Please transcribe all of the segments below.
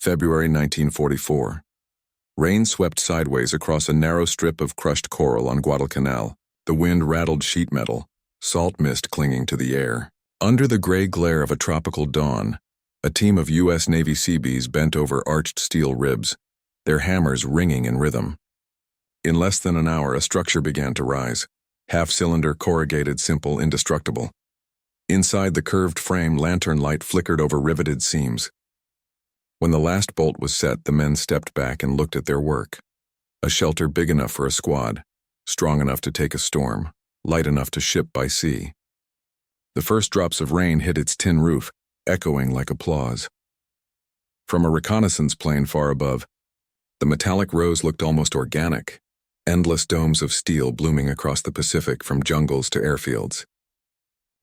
February 1944. Rain swept sideways across a narrow strip of crushed coral on Guadalcanal. The wind rattled sheet metal, salt mist clinging to the air. Under the gray glare of a tropical dawn, a team of U.S. Navy Seabees bent over arched steel ribs, their hammers ringing in rhythm. In less than an hour, a structure began to rise, half-cylinder, corrugated, simple, indestructible. Inside the curved frame, lantern light flickered over riveted seams. When the last bolt was set, the men stepped back and looked at their work. A shelter big enough for a squad, strong enough to take a storm, light enough to ship by sea. The first drops of rain hit its tin roof, echoing like applause. From a reconnaissance plane far above, the metallic rose looked almost organic, endless domes of steel blooming across the Pacific from jungles to airfields.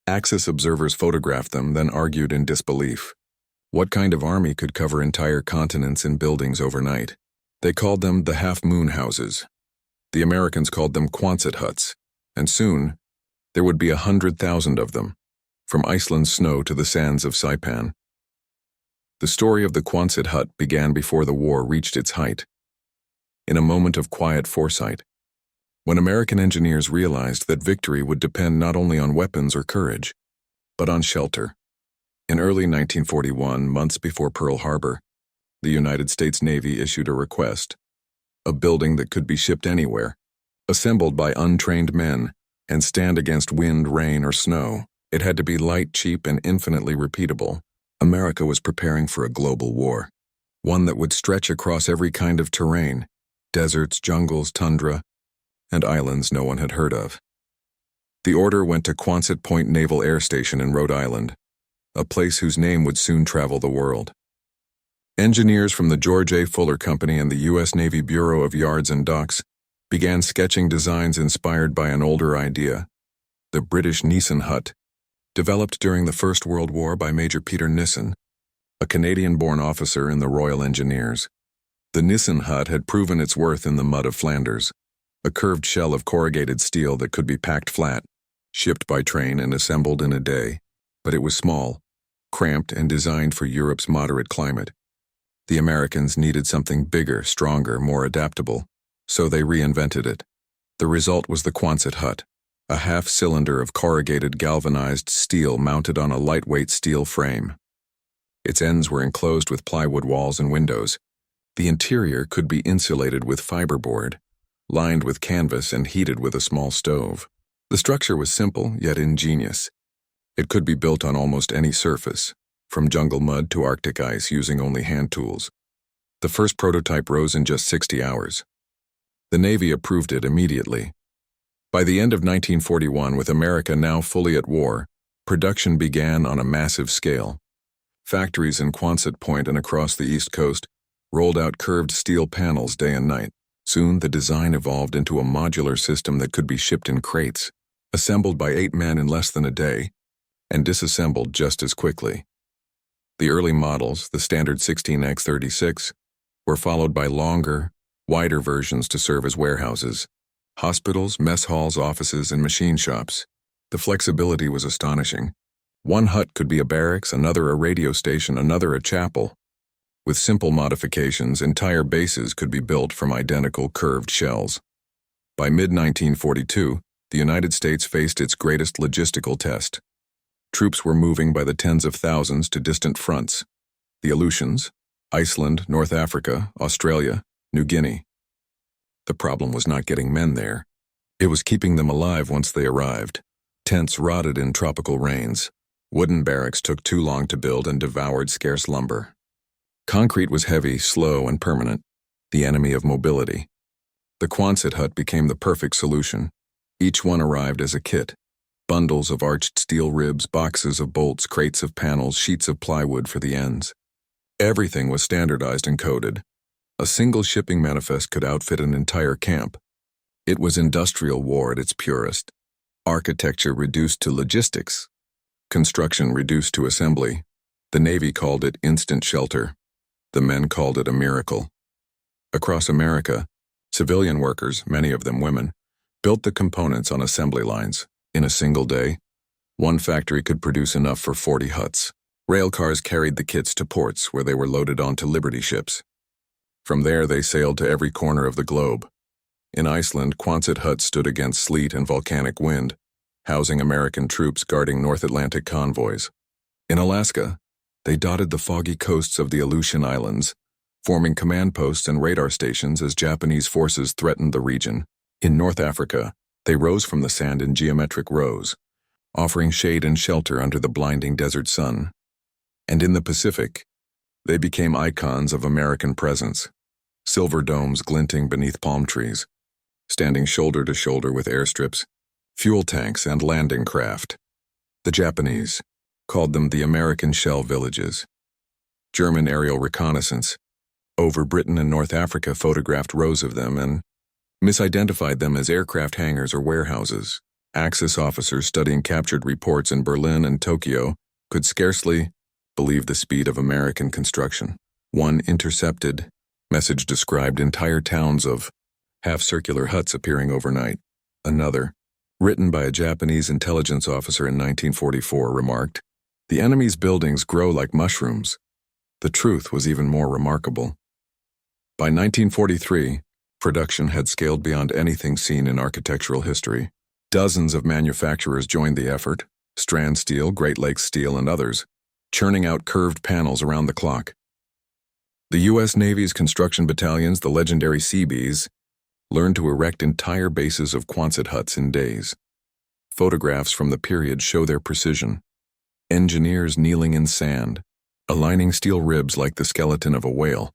Axis observers photographed them, then argued in disbelief. What kind of army could cover entire continents in buildings overnight? They called them the half-moon houses. The Americans called them Quonset huts, and soon there would be 100,000 of them, from Iceland's snow to the sands of Saipan. The story of the Quonset hut began before the war reached its height. In a moment of quiet foresight, when American engineers realized that victory would depend not only on weapons or courage, but on shelter. In early 1941, months before Pearl Harbor, the United States Navy issued a request: a building that could be shipped anywhere, assembled by untrained men, and stand against wind, rain, or snow. It had to be light, cheap, and infinitely repeatable. America was preparing for a global war, one that would stretch across every kind of terrain: deserts, jungles, tundra, and islands no one had heard of. The order went to Quonset Point Naval Air Station in Rhode Island, a place whose name would soon travel the world. Engineers from the George A. Fuller Company and the U.S. Navy Bureau of Yards and Docks began sketching designs inspired by an older idea: the British Nissen hut, developed during the First World War by Major Peter Nissen, a Canadian-born officer in the Royal Engineers. The Nissen hut had proven its worth in the mud of Flanders, a curved shell of corrugated steel that could be packed flat, shipped by train, and assembled in a day. But it was small, cramped, and designed for Europe's moderate climate. The Americans needed something bigger, stronger, more adaptable, so they reinvented it. The result was the Quonset hut, a half-cylinder of corrugated galvanized steel mounted on a lightweight steel frame. Its ends were enclosed with plywood walls and windows. The interior could be insulated with fiberboard, lined with canvas, and heated with a small stove. The structure was simple, yet ingenious. It could be built on almost any surface, from jungle mud to Arctic ice, using only hand tools. The first prototype rose in just 60 hours. The Navy approved it immediately. By the end of 1941, with America now fully at war, production began on a massive scale. Factories in Quonset Point and across the East Coast rolled out curved steel panels day and night. Soon, the design evolved into a modular system that could be shipped in crates, assembled by 8 men in less than a day, and disassembled just as quickly. The early models, the standard 16x36, were followed by longer, wider versions to serve as warehouses, hospitals, mess halls, offices, and machine shops. The flexibility was astonishing. One hut could be a barracks, another a radio station, another a chapel. With simple modifications, entire bases could be built from identical curved shells. By mid-1942, the United States faced its greatest logistical test. Troops were moving by the tens of thousands to distant fronts: the Aleutians, Iceland, North Africa, Australia, New Guinea. The problem was not getting men there. It was keeping them alive once they arrived. Tents rotted in tropical rains. Wooden barracks took too long to build and devoured scarce lumber. Concrete was heavy, slow, and permanent, the enemy of mobility. The Quonset hut became the perfect solution. Each one arrived as a kit: bundles of arched steel ribs, boxes of bolts, crates of panels, sheets of plywood for the ends. Everything was standardized and coded. A single shipping manifest could outfit an entire camp. It was industrial war at its purest. Architecture reduced to logistics. Construction reduced to assembly. The Navy called it instant shelter. The men called it a miracle. Across America, civilian workers, many of them women, built the components on assembly lines. In a single day, one factory could produce enough for 40 huts. Railcars carried the kits to ports where they were loaded onto Liberty ships. From there, they sailed to every corner of the globe. In Iceland, Quonset huts stood against sleet and volcanic wind, housing American troops guarding North Atlantic convoys. In Alaska, they dotted the foggy coasts of the Aleutian Islands, forming command posts and radar stations as Japanese forces threatened the region. In North Africa, they rose from the sand in geometric rows, offering shade and shelter under the blinding desert sun. And in the Pacific, they became icons of American presence, silver domes glinting beneath palm trees, standing shoulder to shoulder with airstrips, fuel tanks, and landing craft. The Japanese called them the American shell villages. German aerial reconnaissance over Britain and North Africa photographed rows of them and misidentified them as aircraft hangars or warehouses. Axis officers studying captured reports in Berlin and Tokyo could scarcely believe the speed of American construction. One intercepted message described entire towns of half-circular huts appearing overnight. Another, written by a Japanese intelligence officer in 1944, remarked, "The enemy's buildings grow like mushrooms." The truth was even more remarkable. By 1943, production had scaled beyond anything seen in architectural history. Dozens of manufacturers joined the effort, Strand Steel, Great Lakes Steel, and others, churning out curved panels around the clock. The U.S. Navy's construction battalions, the legendary Seabees, learned to erect entire bases of Quonset huts in days. Photographs from the period show their precision. Engineers kneeling in sand, aligning steel ribs like the skeleton of a whale,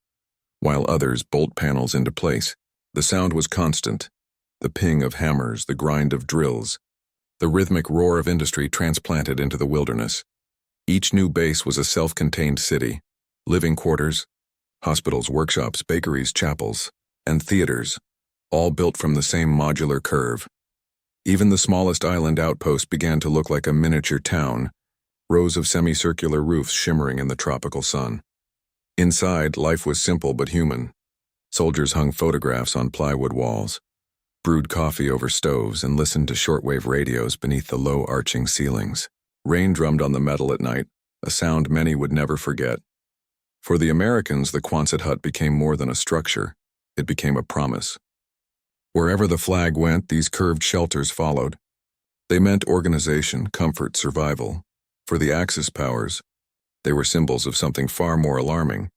while others bolt panels into place. The sound was constant, the ping of hammers, the grind of drills, the rhythmic roar of industry transplanted into the wilderness. Each new base was a self-contained city, living quarters, hospitals, workshops, bakeries, chapels, and theaters, all built from the same modular curve. Even the smallest island outpost began to look like a miniature town, rows of semicircular roofs shimmering in the tropical sun. Inside, life was simple but human. Soldiers hung photographs on plywood walls, brewed coffee over stoves, and listened to shortwave radios beneath the low arching ceilings. Rain drummed on the metal at night, a sound many would never forget. For the Americans, the Quonset hut became more than a structure. It became a promise. Wherever the flag went, these curved shelters followed. They meant organization, comfort, survival. For the Axis powers, they were symbols of something far more alarming.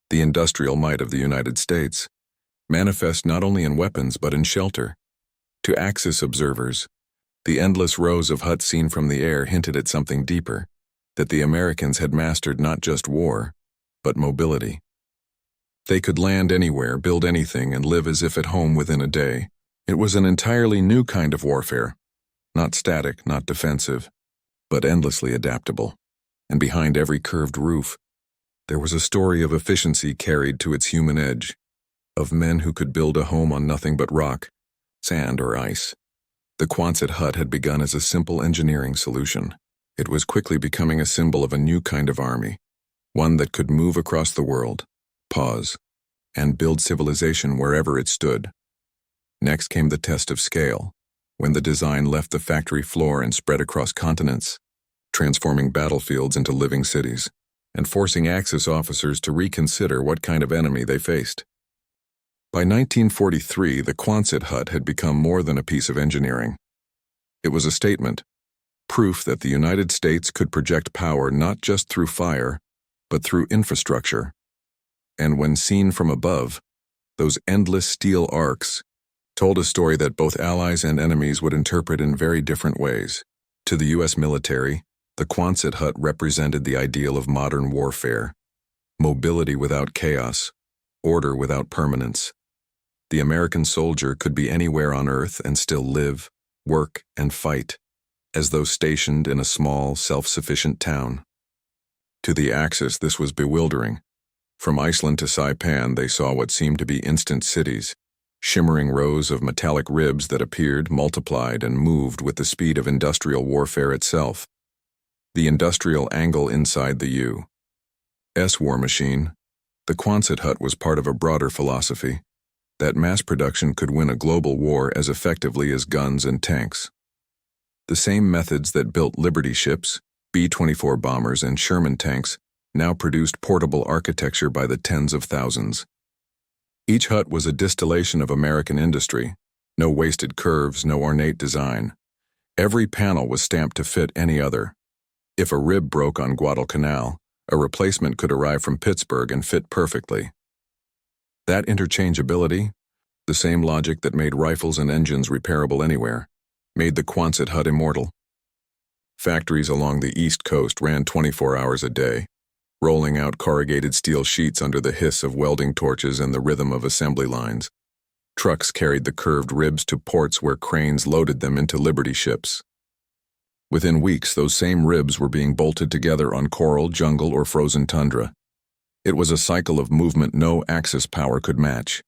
The industrial might of the United States, manifest not only in weapons but in shelter. To Axis observers, the endless rows of huts seen from the air hinted at something deeper, that the Americans had mastered not just war, but mobility. They could land anywhere, build anything, and live as if at home within a day. It was an entirely new kind of warfare, not static, not defensive, but endlessly adaptable. And behind every curved roof, there was a story of efficiency carried to its human edge, of men who could build a home on nothing but rock, sand, or ice. The Quonset hut had begun as a simple engineering solution. It was quickly becoming a symbol of a new kind of army, one that could move across the world, pause, and build civilization wherever it stood. Next came the test of scale, when the design left the factory floor and spread across continents, transforming battlefields into living cities, and forcing Axis officers to reconsider what kind of enemy they faced. By 1943, the Quonset hut had become more than a piece of engineering. It was a statement, proof that the United States could project power not just through fire, but through infrastructure. And when seen from above, those endless steel arcs told a story that both allies and enemies would interpret in very different ways. To the U.S. military, the Quonset hut represented the ideal of modern warfare: mobility without chaos, order without permanence. The American soldier could be anywhere on Earth and still live, work, and fight, as though stationed in a small, self-sufficient town. To the Axis, this was bewildering. From Iceland to Saipan, they saw what seemed to be instant cities, shimmering rows of metallic ribs that appeared, multiplied, and moved with the speed of industrial warfare itself. The industrial angle inside the U.S. war machine, the Quonset hut was part of a broader philosophy, that mass production could win a global war as effectively as guns and tanks. The same methods that built Liberty ships, B-24 bombers and Sherman tanks now produced portable architecture by the tens of thousands. Each hut was a distillation of American industry. No wasted curves, no ornate design. Every panel was stamped to fit any other. If a rib broke on Guadalcanal, a replacement could arrive from Pittsburgh and fit perfectly. That interchangeability, the same logic that made rifles and engines repairable anywhere, made the Quonset hut immortal. Factories along the East Coast ran 24 hours a day, rolling out corrugated steel sheets under the hiss of welding torches and the rhythm of assembly lines. Trucks carried the curved ribs to ports where cranes loaded them into Liberty ships. Within weeks, those same ribs were being bolted together on coral, jungle, or frozen tundra. It was a cycle of movement no Axis power could match.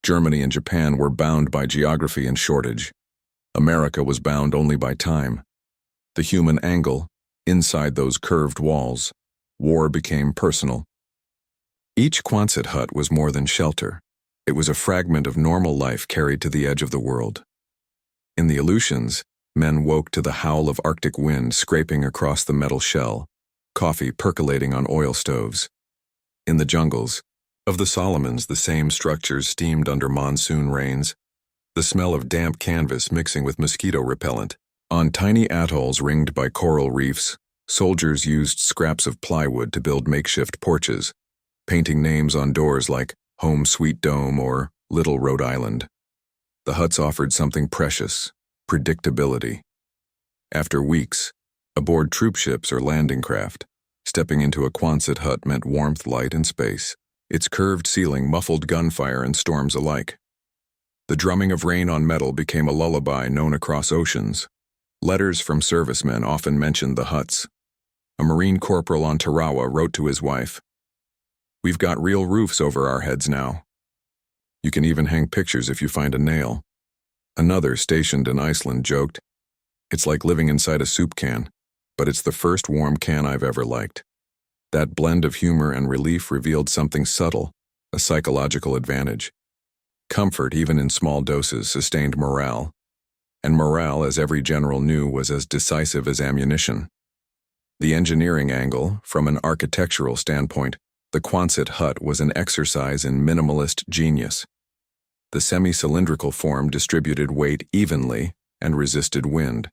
Germany and Japan were bound by geography and shortage. America was bound only by time. The human angle, inside those curved walls, war became personal. Each Quonset hut was more than shelter. It was a fragment of normal life carried to the edge of the world. In the Aleutians, men woke to the howl of Arctic wind scraping across the metal shell, coffee percolating on oil stoves. In the jungles of the Solomons, the same structures steamed under monsoon rains, the smell of damp canvas mixing with mosquito repellent. On tiny atolls ringed by coral reefs, soldiers used scraps of plywood to build makeshift porches, painting names on doors like Home Sweet Dome or Little Rhode Island. The huts offered something precious, predictability. After weeks, aboard troop ships or landing craft, stepping into a Quonset hut meant warmth, light, and space. Its curved ceiling muffled gunfire and storms alike. The drumming of rain on metal became a lullaby known across oceans. Letters from servicemen often mentioned the huts. A Marine corporal on Tarawa wrote to his wife, "We've got real roofs over our heads now. You can even hang pictures if you find a nail." Another, stationed in Iceland, joked, "It's like living inside a soup can, but it's the first warm can I've ever liked." That blend of humor and relief revealed something subtle, a psychological advantage. Comfort, even in small doses, sustained morale. And morale, as every general knew, was as decisive as ammunition. The engineering angle, from an architectural standpoint, the Quonset hut was an exercise in minimalist genius. The semi-cylindrical form distributed weight evenly and resisted wind.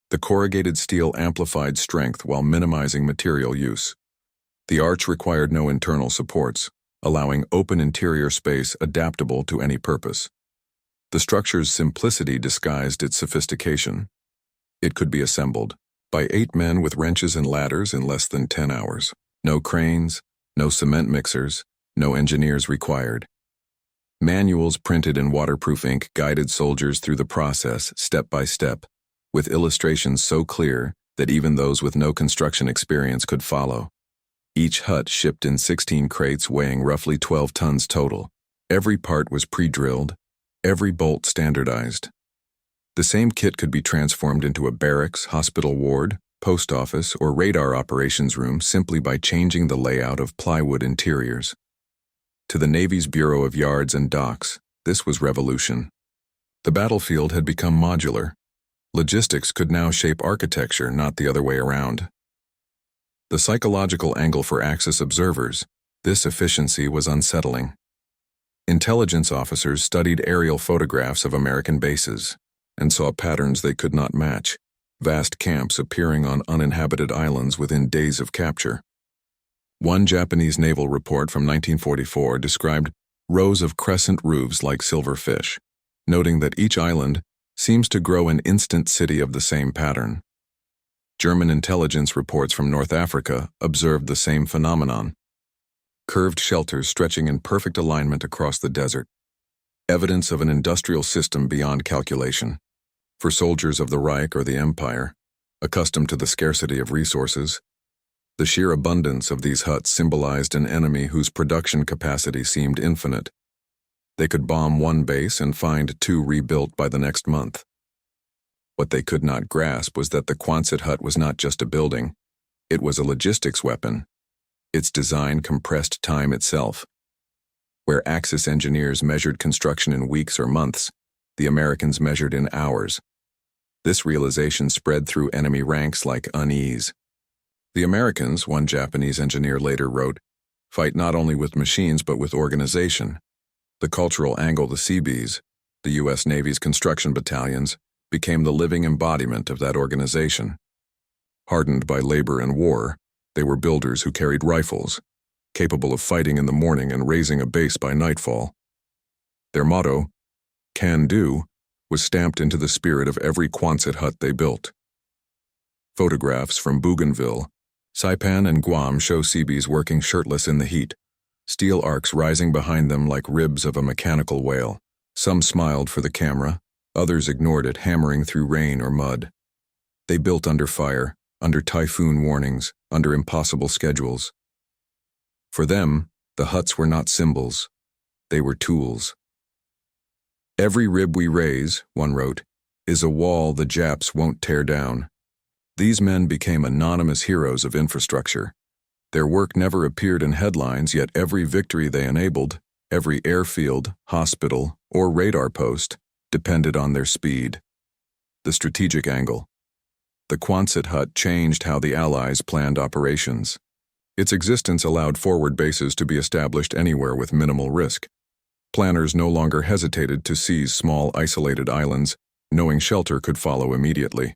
The corrugated steel amplified strength while minimizing material use. The arch required no internal supports, allowing open interior space adaptable to any purpose. The structure's simplicity disguised its sophistication. It could be assembled by 8 men with wrenches and ladders in less than 10 hours. No cranes, no cement mixers, no engineers required. Manuals printed in waterproof ink guided soldiers through the process step by step, with illustrations so clear that even those with no construction experience could follow. Each hut shipped in 16 crates weighing roughly 12 tons total. Every part was pre-drilled, every bolt standardized. The same kit could be transformed into a barracks, hospital ward, post office, or radar operations room simply by changing the layout of plywood interiors. To the Navy's Bureau of Yards and Docks, this was revolution. The battlefield had become modular. Logistics could now shape architecture, not the other way around. The psychological angle for Axis observers, this efficiency was unsettling. Intelligence officers studied aerial photographs of American bases and saw patterns they could not match, vast camps appearing on uninhabited islands within days of capture. One Japanese naval report from 1944 described rows of crescent roofs like silverfish, noting that each island seems to grow an instant city of the same pattern. German intelligence reports from North Africa observed the same phenomenon. Curved shelters stretching in perfect alignment across the desert, evidence of an industrial system beyond calculation. For soldiers of the Reich or the Empire, accustomed to the scarcity of resources, the sheer abundance of these huts symbolized an enemy whose production capacity seemed infinite. They could bomb one base and find 2 rebuilt by the next month. What they could not grasp was that the Quonset hut was not just a building, it was a logistics weapon. Its design compressed time itself. Where Axis engineers measured construction in weeks or months, the Americans measured in hours. This realization spread through enemy ranks like unease. The Americans, one Japanese engineer later wrote, fight not only with machines but with organization. The cultural angle, the Seabees, the U.S. Navy's construction battalions, became the living embodiment of that organization. Hardened by labor and war, they were builders who carried rifles, capable of fighting in the morning and raising a base by nightfall. Their motto, "Can do," was stamped into the spirit of every Quonset hut they built. Photographs from Bougainville, Saipan, and Guam show Seabees working shirtless in the heat, steel arcs rising behind them like ribs of a mechanical whale. Some smiled for the camera, others ignored it, hammering through rain or mud. They built under fire, under typhoon warnings, under impossible schedules. For them, the huts were not symbols, they were tools. "Every rib we raise," one wrote, "is a wall the Japs won't tear down." These men became anonymous heroes of infrastructure. Their work never appeared in headlines, yet every victory they enabled, every airfield, hospital, or radar post, depended on their speed. The strategic angle. The Quonset hut changed how the Allies planned operations. Its existence allowed forward bases to be established anywhere with minimal risk. Planners no longer hesitated to seize small, isolated islands, knowing shelter could follow immediately.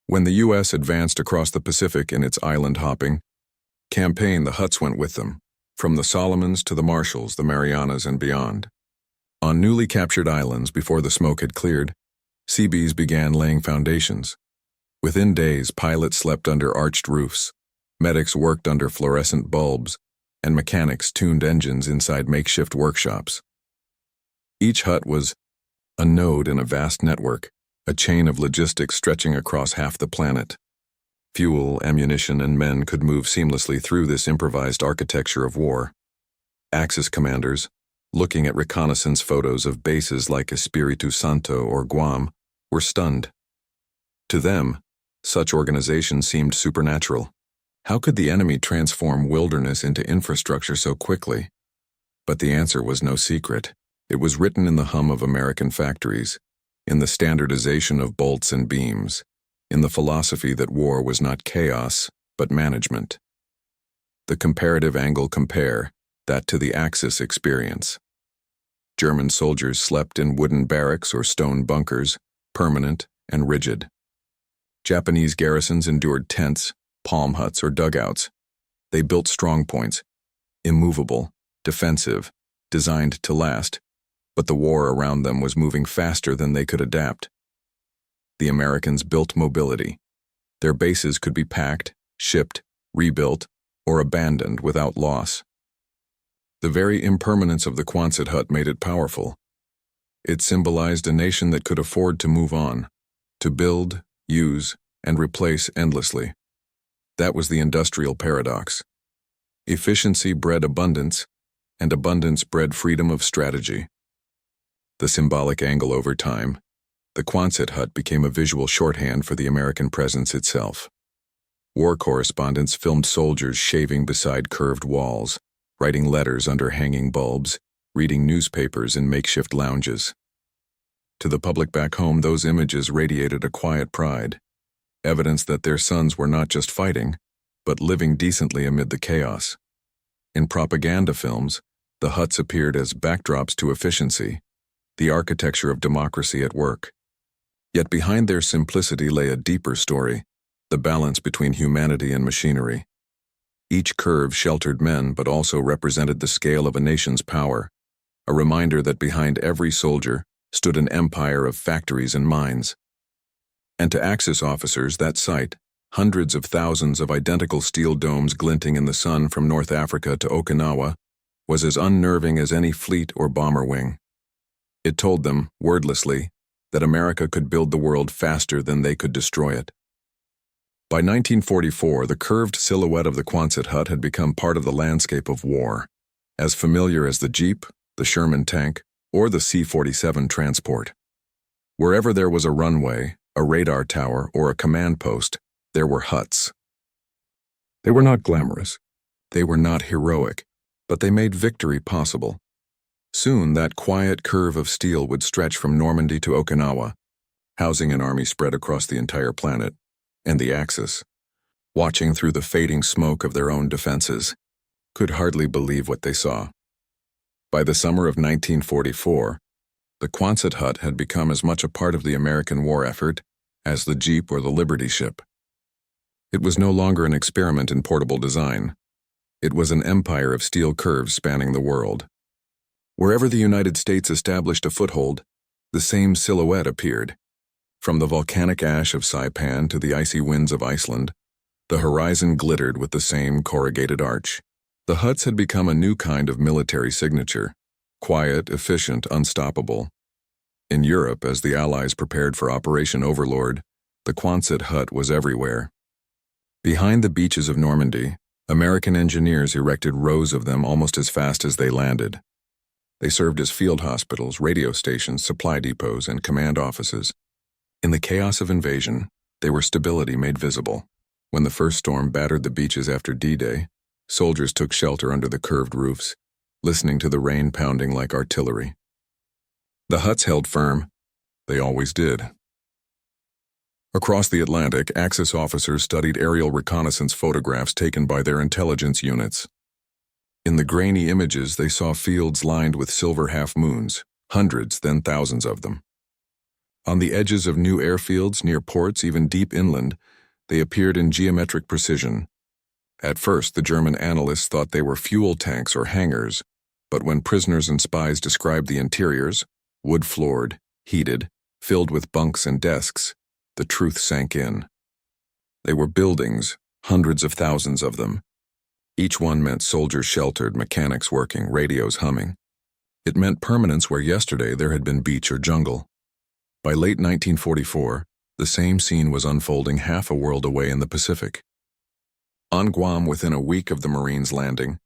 When the U.S. advanced across the Pacific in its island-hopping campaign, the huts went with them, from the Solomons to the Marshalls, the Marianas, and beyond. On newly captured islands, before the smoke had cleared, Seabees began laying foundations. Within days, pilots slept under arched roofs, medics worked under fluorescent bulbs, and mechanics tuned engines inside makeshift workshops. Each hut was a node in a vast network, a chain of logistics stretching across half the planet. Fuel, ammunition, and men could move seamlessly through this improvised architecture of war. Axis commanders, looking at reconnaissance photos of bases like Espiritu Santo or Guam, were stunned. To them, such organization seemed supernatural. How could the enemy transform wilderness into infrastructure so quickly? But the answer was no secret. It was written in the hum of American factories, in the standardization of bolts and beams, in the philosophy that war was not chaos, but management. The comparative angle, compare that to the Axis experience. German soldiers slept in wooden barracks or stone bunkers, permanent and rigid. Japanese garrisons endured tents, palm huts, or dugouts. They built strongpoints, immovable, defensive, designed to last, but the war around them was moving faster than they could adapt. The Americans built mobility. Their bases could be packed, shipped, rebuilt, or abandoned without loss. The very impermanence of the Quonset hut made it powerful. It symbolized a nation that could afford to move on, to build, use, and replace endlessly. That was the industrial paradox. Efficiency bred abundance, and abundance bred freedom of strategy. The symbolic angle over time, the Quonset hut became a visual shorthand for the American presence itself. War correspondents filmed soldiers shaving beside curved walls, writing letters under hanging bulbs, reading newspapers in makeshift lounges. To the public back home, those images radiated a quiet pride, evidence that their sons were not just fighting, but living decently amid the chaos. In propaganda films, the huts appeared as backdrops to efficiency, the architecture of democracy at work. Yet behind their simplicity lay a deeper story, the balance between humanity and machinery. Each curve sheltered men but also represented the scale of a nation's power, a reminder that behind every soldier stood an empire of factories and mines. And to Axis officers, that sight, hundreds of thousands of identical steel domes glinting in the sun from North Africa to Okinawa, was as unnerving as any fleet or bomber wing. It told them, wordlessly, that America could build the world faster than they could destroy it. By 1944, the curved silhouette of the Quonset hut had become part of the landscape of war, as familiar as the Jeep, the Sherman tank, or the C-47 transport. Wherever there was a runway, a radar tower, or a command post, there were huts. They were not glamorous, they were not heroic, but they made victory possible. Soon, that quiet curve of steel would stretch from Normandy to Okinawa, housing an army spread across the entire planet, and the Axis. watching through the fading smoke of their own defenses, could hardly believe what they saw. By the summer of 1944, the Quonset hut had become as much a part of the American war effort as the Jeep or the Liberty ship. It was no longer an experiment in portable design. It was an empire of steel curves spanning the world. Wherever the United States established a foothold, the same silhouette appeared. From the volcanic ash of Saipan to the icy winds of Iceland, the horizon glittered with the same corrugated arch. The huts had become a new kind of military signature, quiet, efficient, unstoppable. In Europe, as the Allies prepared for Operation Overlord, the Quonset hut was everywhere. Behind the beaches of Normandy, American engineers erected rows of them almost as fast as they landed. They served as field hospitals, radio stations, supply depots, and command offices. In the chaos of invasion, they were stability made visible. When the first storm battered the beaches after D-Day, soldiers took shelter under the curved roofs, listening to the rain pounding like artillery. The huts held firm. They always did. Across the Atlantic, Axis officers studied aerial reconnaissance photographs taken by their intelligence units. In the grainy images, they saw fields lined with silver half-moons, hundreds, then thousands of them. On the edges of new airfields, near ports, even deep inland, they appeared in geometric precision. At first, the German analysts thought they were fuel tanks or hangars, but when prisoners and spies described the interiors, wood-floored, heated, filled with bunks and desks, the truth sank in. They were buildings, hundreds of thousands of them. Each one meant soldiers sheltered, mechanics working, radios humming. It meant permanence where yesterday there had been beach or jungle. By late 1944, the same scene was unfolding half a world away in the Pacific. On Guam, within a week of the Marines' landing,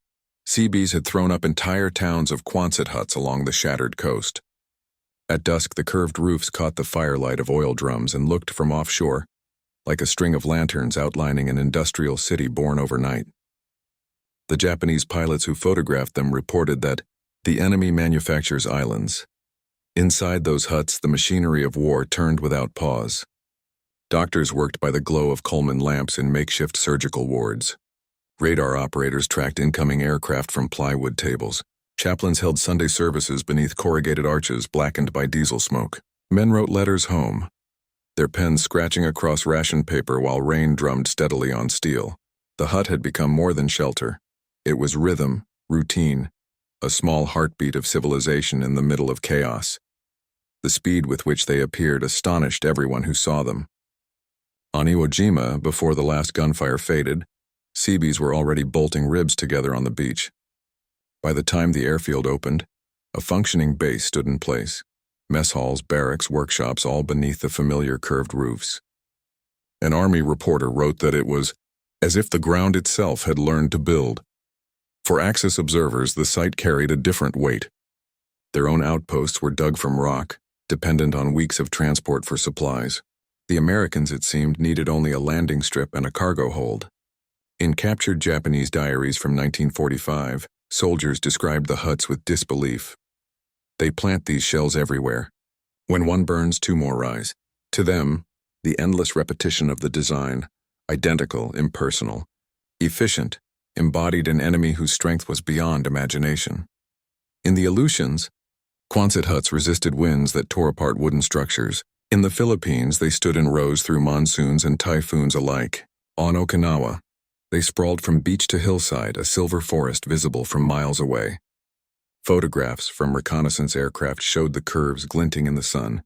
Seabees had thrown up entire towns of Quonset huts along the shattered coast. At dusk, the curved roofs caught the firelight of oil drums and looked from offshore like a string of lanterns outlining an industrial city born overnight. The Japanese pilots who photographed them reported that the enemy manufactures islands. Inside those huts, the machinery of war turned without pause. Doctors worked by the glow of Coleman lamps in makeshift surgical wards. Radar operators tracked incoming aircraft from plywood tables. Chaplains held Sunday services beneath corrugated arches blackened by diesel smoke. Men wrote letters home, their pens scratching across ration paper while rain drummed steadily on steel. The hut had become more than shelter. It was rhythm, routine, a small heartbeat of civilization in the middle of chaos. The speed with which they appeared astonished everyone who saw them. On Iwo Jima, before the last gunfire faded, Seabees were already bolting ribs together on the beach. By the time the airfield opened, a functioning base stood in place. Mess halls, barracks, workshops, all beneath the familiar curved roofs. An Army reporter wrote that it was as if the ground itself had learned to build. For Axis observers, the site carried a different weight. Their own outposts were dug from rock, dependent on weeks of transport for supplies. The Americans, it seemed, needed only a landing strip and a cargo hold. In captured Japanese diaries from 1945, soldiers described the huts with disbelief. They plant these shells everywhere. When one burns, two more rise. To them, the endless repetition of the design, identical, impersonal, efficient, embodied an enemy whose strength was beyond imagination. In the Aleutians, Quonset huts resisted winds that tore apart wooden structures. In the Philippines, they stood in rows through monsoons and typhoons alike. On Okinawa, they sprawled from beach to hillside, a silver forest visible from miles away. Photographs from reconnaissance aircraft showed the curves glinting in the sun,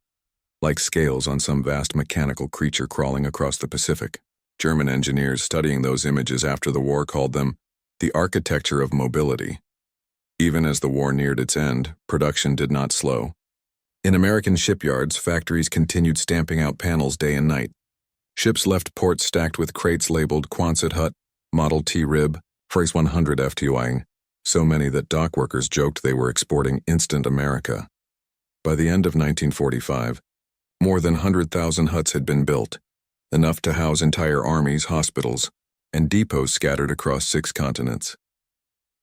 like scales on some vast mechanical creature crawling across the Pacific. German engineers studying those images after the war called them the architecture of mobility. Even as the war neared its end, production did not slow. In American shipyards, factories continued stamping out panels day and night. Ships left ports stacked with crates labeled Quonset hut, Model T rib, Phrase 100 FTYing, so many that dock workers joked they were exporting instant America. By the end of 1945, more than 100,000 huts had been built, enough to house entire armies, hospitals, and depots scattered across 6 continents.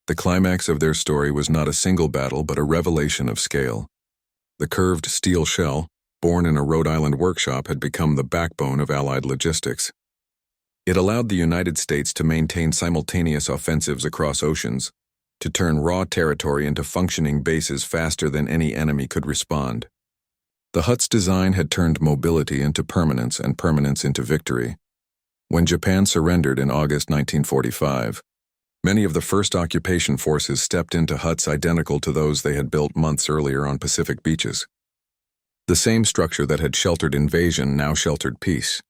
The climax of their story was not a single battle but a revelation of scale. The curved steel shell, born in a Rhode Island workshop, had become the backbone of Allied logistics. It allowed the United States to maintain simultaneous offensives across oceans, to turn raw territory into functioning bases faster than any enemy could respond. The hut's design had turned mobility into permanence and permanence into victory. When Japan surrendered in August 1945, many of the first occupation forces stepped into huts identical to those they had built months earlier on Pacific beaches. The same structure that had sheltered invasion now sheltered peace.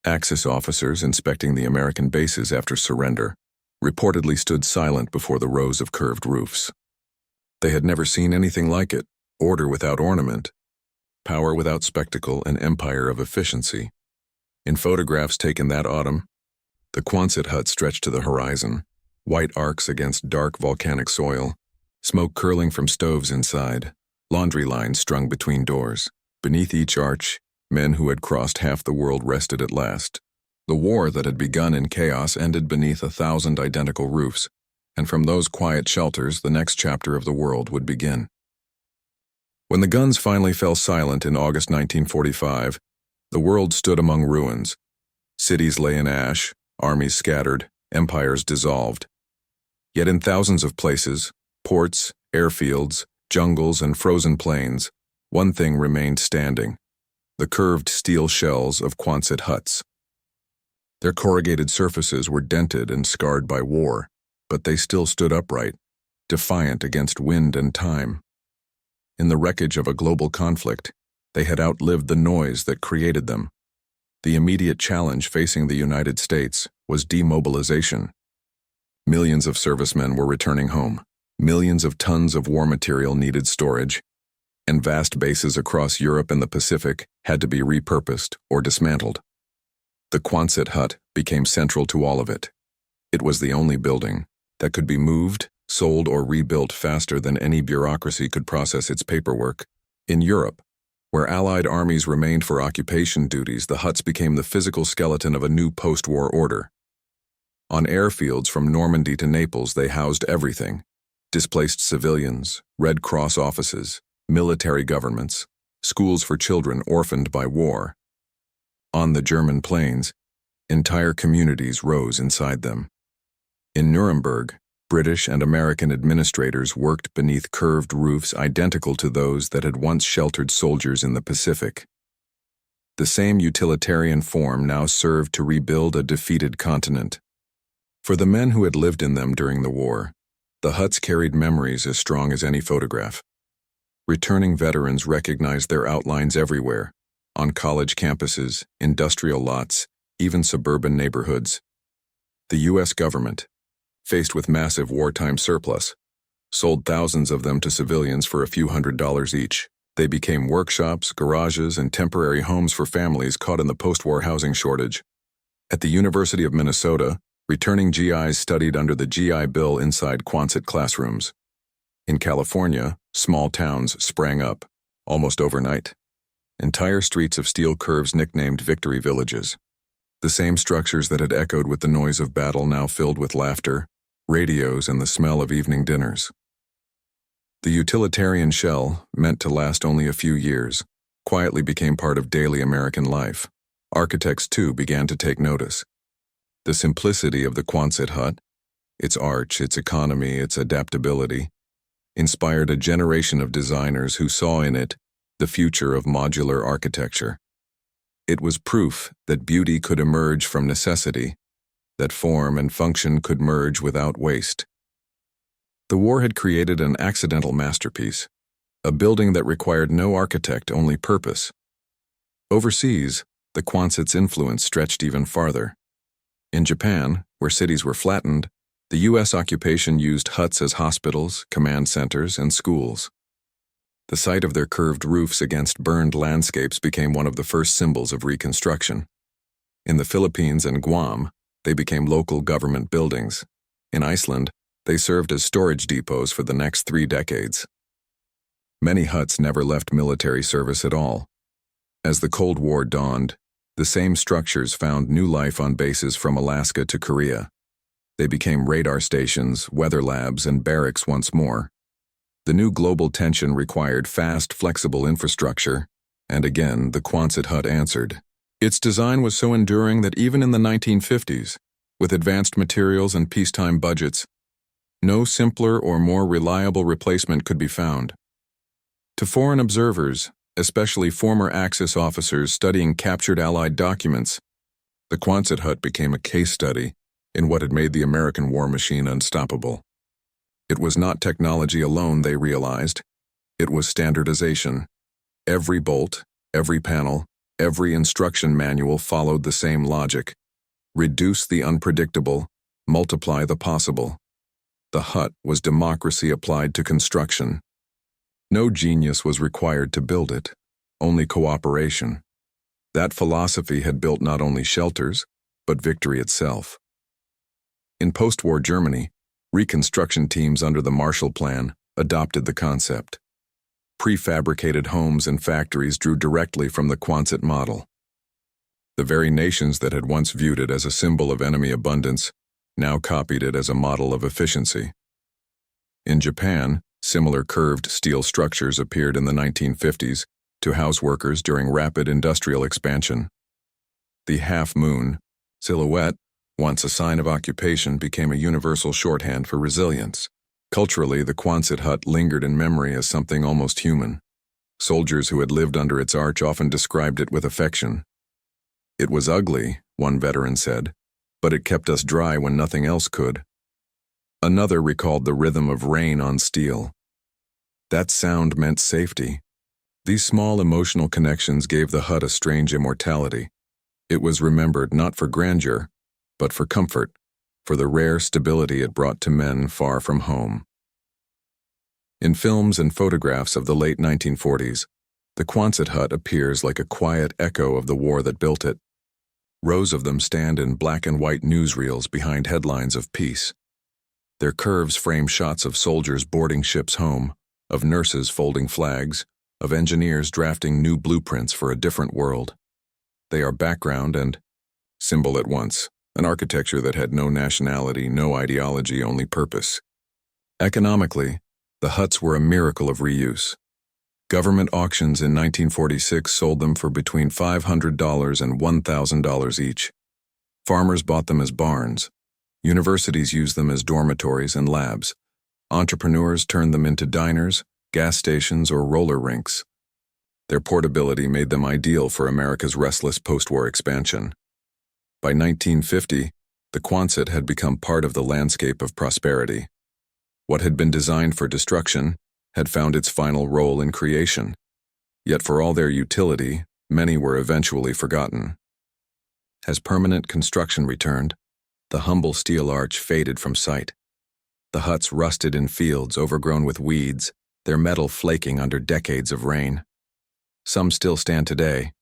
Axis officers inspecting the American bases after surrender reportedly stood silent before the rows of curved roofs. They had never seen anything like it: order without ornament, power without spectacle, an empire of efficiency. In photographs taken that autumn, the Quonset hut stretched to the horizon, white arcs against dark volcanic soil, smoke curling from stoves inside, laundry lines strung between doors. Beneath each arch, men who had crossed half the world rested at last. The war that had begun in chaos ended beneath 1,000 identical roofs, and from those quiet shelters the next chapter of the world would begin. When the guns finally fell silent in August 1945, the world stood among ruins. Cities lay in ash, armies scattered, empires dissolved. Yet in thousands of places, ports, airfields, jungles, and frozen plains, one thing remained standing: the curved steel shells of Quonset huts. Their corrugated surfaces were dented and scarred by war, but they still stood upright, defiant against wind and time. In the wreckage of a global conflict, they had outlived the noise that created them. The immediate challenge facing the United States was demobilization. Millions of servicemen were returning home. Millions of tons of war material needed storage, and vast bases across Europe and the Pacific had to be repurposed or dismantled. The Quonset hut became central to all of it. It was the only building that could be moved, sold, or rebuilt faster than any bureaucracy could process its paperwork. In Europe, where Allied armies remained for occupation duties, the huts became the physical skeleton of a new post-war order. On airfields from Normandy to Naples, they housed everything: displaced civilians, Red Cross offices, military governments, schools for children orphaned by war. On the German plains, entire communities rose inside them. In Nuremberg, British and American administrators worked beneath curved roofs identical to those that had once sheltered soldiers in the Pacific. The same utilitarian form now served to rebuild a defeated continent. For the men who had lived in them during the war, the huts carried memories as strong as any photograph. Returning veterans recognized their outlines everywhere: on college campuses, industrial lots, even suburban neighborhoods. The U.S. government, faced with massive wartime surplus, sold thousands of them to civilians for a few $100s each. They became workshops, garages, and temporary homes for families caught in the post-war housing shortage. At the University of Minnesota, returning GIs studied under the GI Bill inside Quonset classrooms. In California, small towns sprang up, almost overnight. Entire streets of steel curves nicknamed victory villages. The same structures that had echoed with the noise of battle now filled with laughter, radios, and the smell of evening dinners. The utilitarian shell, meant to last only a few years, quietly became part of daily American life. Architects, too, began to take notice. The simplicity of the Quonset hut, its arch, its economy, its adaptability, inspired a generation of designers who saw in it the future of modular architecture. It was proof that beauty could emerge from necessity, that form and function could merge without waste. The war had created an accidental masterpiece, a building that required no architect, only purpose. Overseas, the Quonset's influence stretched even farther. In Japan, where cities were flattened, the U.S. occupation used huts as hospitals, command centers, and schools. The sight of their curved roofs against burned landscapes became one of the first symbols of reconstruction. In the Philippines and Guam, they became local government buildings. In Iceland, they served as storage depots for the next 3 decades. Many huts never left military service at all. As the Cold War dawned, the same structures found new life on bases from Alaska to Korea. They became radar stations, weather labs, and barracks once more. The new global tension required fast, flexible infrastructure, and again the Quonset hut answered. Its design was so enduring that even in the 1950s, with advanced materials and peacetime budgets, no simpler or more reliable replacement could be found. To foreign observers, especially former Axis officers studying captured Allied documents, the Quonset hut became a case study in what had made the American war machine unstoppable. It was not technology alone, they realized. It was standardization. Every bolt, every panel, every instruction manual followed the same logic. Reduce the unpredictable, multiply the possible. The hut was democracy applied to construction. No genius was required to build it, only cooperation. That philosophy had built not only shelters, but victory itself. In post-war Germany, reconstruction teams under the Marshall Plan adopted the concept. Prefabricated homes and factories drew directly from the Quonset model. The very nations that had once viewed it as a symbol of enemy abundance now copied it as a model of efficiency. In Japan, similar curved steel structures appeared in the 1950s to house workers during rapid industrial expansion. The half-moon silhouette, once a sign of occupation, became a universal shorthand for resilience. Culturally, the Quonset hut lingered in memory as something almost human. Soldiers who had lived under its arch often described it with affection. It was ugly, one veteran said, but it kept us dry when nothing else could. Another recalled the rhythm of rain on steel. That sound meant safety. These small emotional connections gave the hut a strange immortality. It was remembered not for grandeur, but for comfort, for the rare stability it brought to men far from home. In films and photographs of the late 1940s, the Quonset hut appears like a quiet echo of the war that built it. Rows of them stand in black and white newsreels behind headlines of peace. Their curves frame shots of soldiers boarding ships home, of nurses folding flags, of engineers drafting new blueprints for a different world. They are background and symbol at once, an architecture that had no nationality, no ideology, only purpose. Economically, the huts were a miracle of reuse. Government auctions in 1946 sold them for between $500 and $1,000 each. Farmers bought them as barns. Universities used them as dormitories and labs. Entrepreneurs turned them into diners, gas stations, or roller rinks. Their portability made them ideal for America's restless post-war expansion. By 1950, the Quonset had become part of the landscape of prosperity. What had been designed for destruction had found its final role in creation. Yet for all their utility, many were eventually forgotten. As permanent construction returned, the humble steel arch faded from sight. The huts rusted in fields overgrown with weeds, their metal flaking under decades of rain. Some still stand today,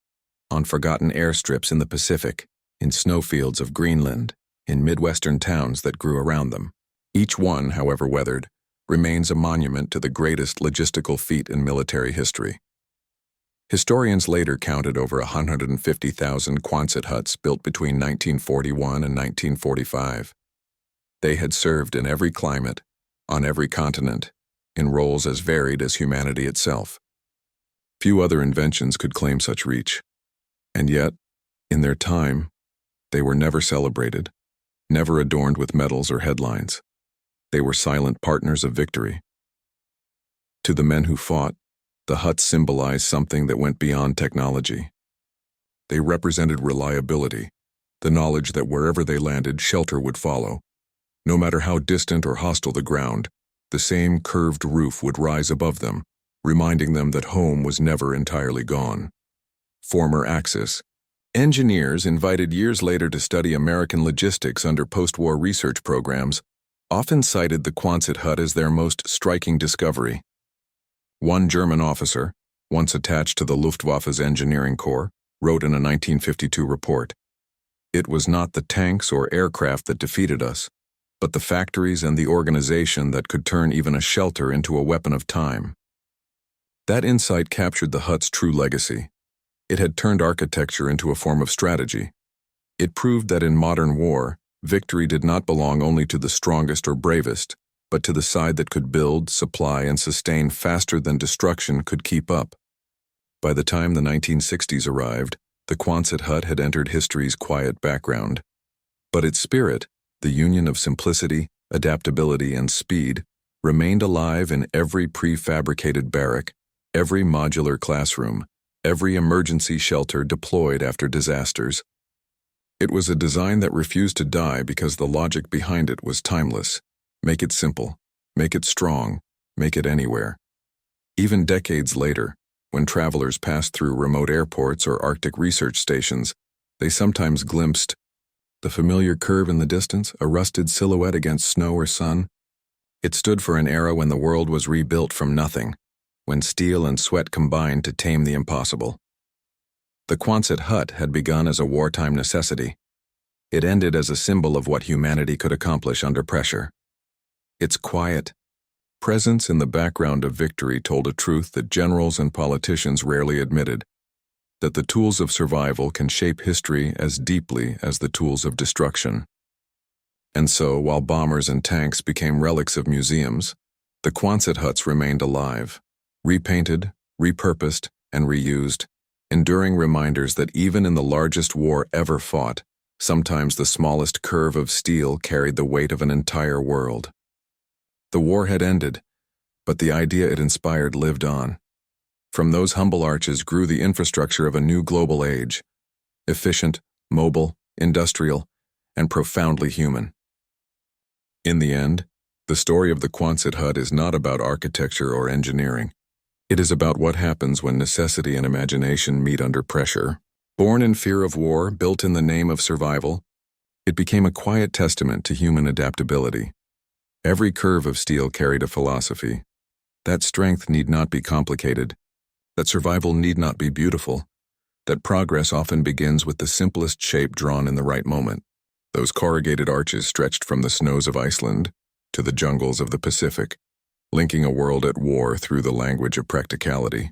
on forgotten airstrips in the Pacific, in snowfields of Greenland, in Midwestern towns that grew around them. Each one, however weathered, remains a monument to the greatest logistical feat in military history. Historians later counted over 150,000 Quonset huts built between 1941 and 1945. They had served in every climate, on every continent, in roles as varied as humanity itself. Few other inventions could claim such reach. And yet, in their time, they were never celebrated, never adorned with medals or headlines. They were silent partners of victory. To the men who fought, the huts symbolized something that went beyond technology. They represented reliability, the knowledge that wherever they landed, shelter would follow. No matter how distant or hostile the ground, the same curved roof would rise above them, reminding them that home was never entirely gone. Former Axis engineers invited years later to study American logistics under post-war research programs often cited the Quonset hut as their most striking discovery. One German officer, once attached to the Luftwaffe's engineering corps, wrote in a 1952 report, "It was not the tanks or aircraft that defeated us, but the factories and the organization that could turn even a shelter into a weapon of time." That insight captured the hut's true legacy. It had turned architecture into a form of strategy. It proved that in modern war, victory did not belong only to the strongest or bravest, but to the side that could build, supply, and sustain faster than destruction could keep up. By the time the 1960s arrived, The Quonset hut had entered history's quiet background. But its spirit, the union of simplicity, adaptability, and speed, remained alive in every prefabricated barrack, every modular classroom, every emergency shelter deployed after disasters. It was a design that refused to die because the logic behind it was timeless. Make it simple, make it strong, make it anywhere. Even decades later, when travelers passed through remote airports or Arctic research stations, they sometimes glimpsed the familiar curve in the distance, a rusted silhouette against snow or sun. It stood for an era when the world was rebuilt from nothing, when steel and sweat combined to tame the impossible. The Quonset hut had begun as a wartime necessity. It ended as a symbol of what humanity could accomplish under pressure. Its quiet presence in the background of victory told a truth that generals and politicians rarely admitted, that the tools of survival can shape history as deeply as the tools of destruction. And so, while bombers and tanks became relics of museums, the Quonset huts remained alive, repainted, repurposed, and reused, enduring reminders that even in the largest war ever fought, sometimes the smallest curve of steel carried the weight of an entire world. The war had ended, but the idea it inspired lived on. From those humble arches grew the infrastructure of a new global age, efficient, mobile, industrial, and profoundly human. In the end, the story of the Quonset hut is not about architecture or engineering. It is about what happens when necessity and imagination meet under pressure. Born in fear of war, built in the name of survival, it became a quiet testament to human adaptability. Every curve of steel carried a philosophy. That strength need not be complicated, that survival need not be beautiful, that progress often begins with the simplest shape drawn in the right moment. Those corrugated arches stretched from the snows of Iceland to the jungles of the Pacific, linking a world at war through the language of practicality.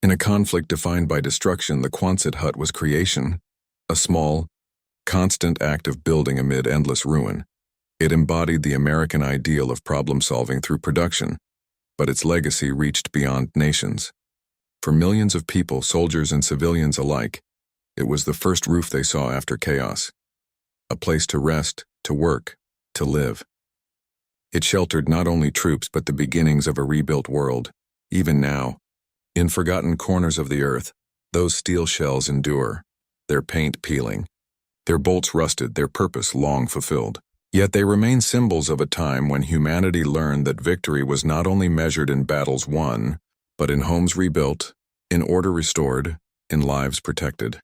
In a conflict defined by destruction, the Quonset hut was creation, a small, constant act of building amid endless ruin. It embodied the American ideal of problem-solving through production, but its legacy reached beyond nations. For millions of people, soldiers and civilians alike, it was the first roof they saw after chaos, a place to rest, to work, to live. It sheltered not only troops but the beginnings of a rebuilt world. Even now, in forgotten corners of the earth, those steel shells endure, their paint peeling, their bolts rusted, their purpose long fulfilled. Yet they remain symbols of a time when humanity learned that victory was not only measured in battles won, but in homes rebuilt, in order restored, in lives protected.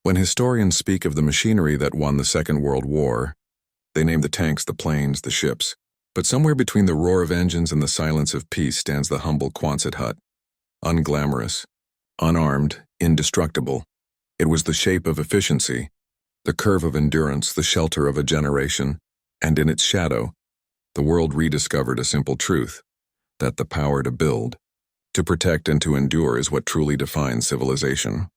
When historians speak of the machinery that won the Second World War, they name the tanks, the planes, the ships. But somewhere between the roar of engines and the silence of peace stands the humble Quonset hut. Unglamorous, unarmed, indestructible. It was the shape of efficiency, the curve of endurance, the shelter of a generation, and in its shadow, the world rediscovered a simple truth, that the power to build, to protect and to endure is what truly defines civilization.